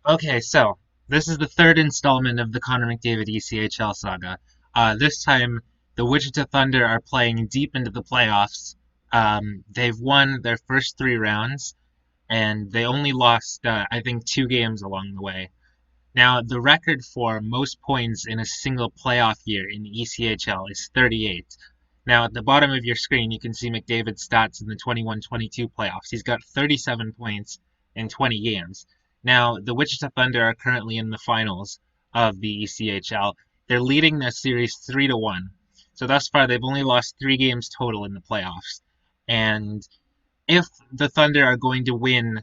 Okay, so this is the third installment of the Connor McDavid ECHL saga. This time, the Wichita Thunder are playing deep into the playoffs. They've won their first three rounds, and they only lost, I think, two games along the way. Now, the record for most points in a single playoff year in the ECHL is 38. Now, at the bottom of your screen, you can see McDavid's stats in the 21-22 playoffs. He's got 37 points in 20 games. Now, the Wichita Thunder are currently in the finals of the ECHL. They're leading the series 3-1. So thus far, they've only lost three games total in the playoffs. And if the Thunder are going to win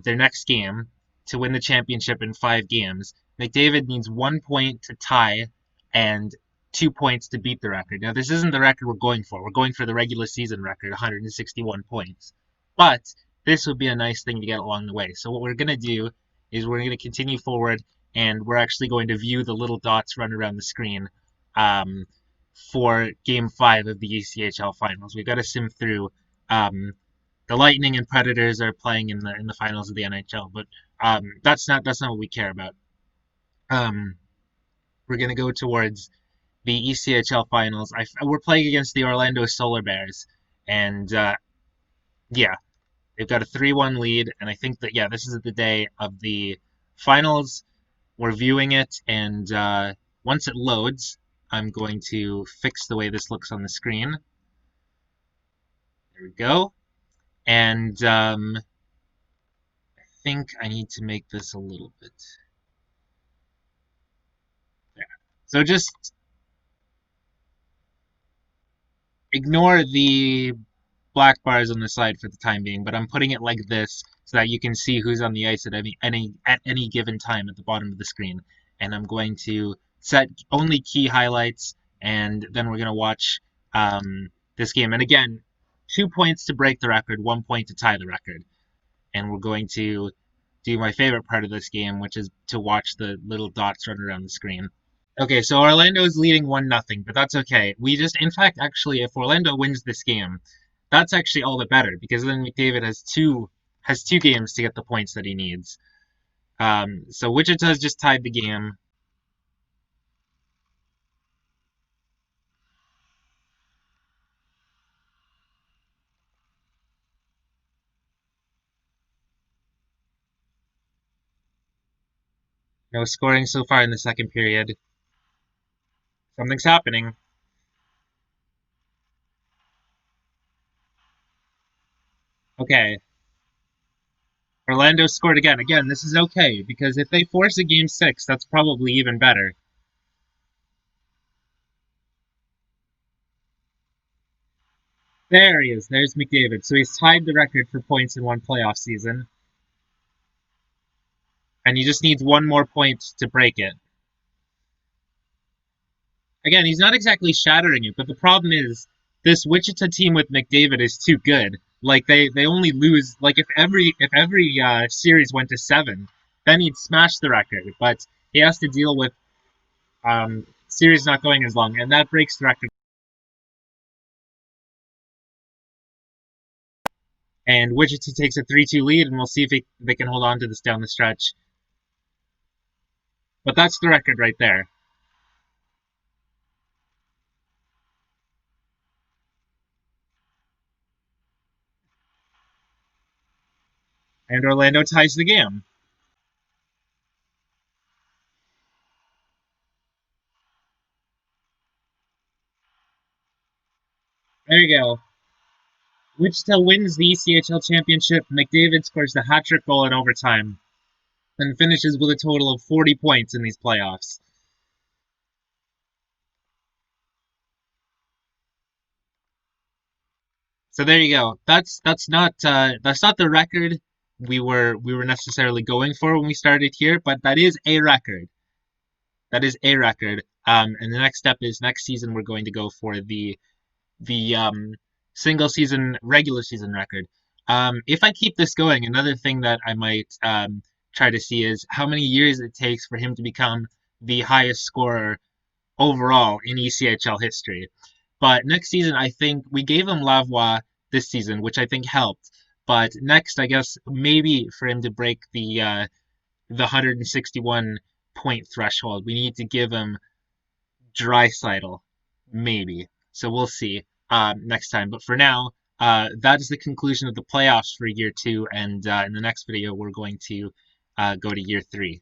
their next game to win the championship in five games, McDavid needs 1 point to tie and 2 points to beat the record. Now, this isn't the record we're going for. We're going for the regular season record, 161 points. But this would be a nice thing to get along the way. So what we're going to do is we're going to continue forward, and we're actually going to view the little dots run around the screen um, for Game 5 of the ECHL Finals. We've got to sim through the Lightning and Predators are playing in the finals of the NHL, but that's not what we care about. Um, we're gonna go towards the ECHL finals. We're playing against the Orlando Solar Bears, and yeah, they've got a 3-1 lead, and I think that this is the day of the finals. We're viewing it, and once it loads, I'm going to fix the way this looks on the screen. There we go, and I think I need to make this a little bit there. So just ignore the black bars on the side for the time being, but I'm putting it like this so that you can see who's on the ice at any given time at the bottom of the screen. And I'm going to set only key highlights, and then we're going to watch this game. And again, 2 points to break the record, 1 point to tie the record. And we're going to do my favorite part of this game, which is to watch the little dots run around the screen. Okay, so Orlando is leading 1-0, but that's okay. In fact, actually, if Orlando wins this game, that's actually all the better because then McDavid has two games to get the points that he needs. So Wichita's just tied the game. No scoring so far in the second period. Something's happening. Okay, Orlando scored again. Again, this is okay because if they force a game six, that's probably even better. There he is. There's McDavid. So he's tied the record for points in one playoff season, and he just needs one more point to break it. Again, he's not exactly shattering it, but the problem is this Wichita team with McDavid is too good. Like they only lose like if every series went to seven, then he'd smash the record. But he has to deal with series not going as long, and that breaks the record. And Wichita takes a 3-2 lead, and we'll see if they can hold on to this down the stretch. But that's the record right there. And Orlando ties the game. There you go. Wichita wins the ECHL championship. McDavid scores the hat-trick goal in overtime and finishes with a total of 40 points in these playoffs. So there you go. That's not the record we were necessarily going for when we started here, but that is a record. That is a record. And the next step is next season we're going to go for the single season regular season record. If I keep this going, another thing that I might try to see is how many years it takes for him to become the highest scorer overall in ECHL history. But next season, I think we gave him Lavoie this season, which I think helped. But next, I guess maybe for him to break the 161 point threshold. We need to give him Draisaitl, maybe. So we'll see next time. But for now, that is the conclusion of the playoffs for year 2. And in the next video, we're going to go to year 3.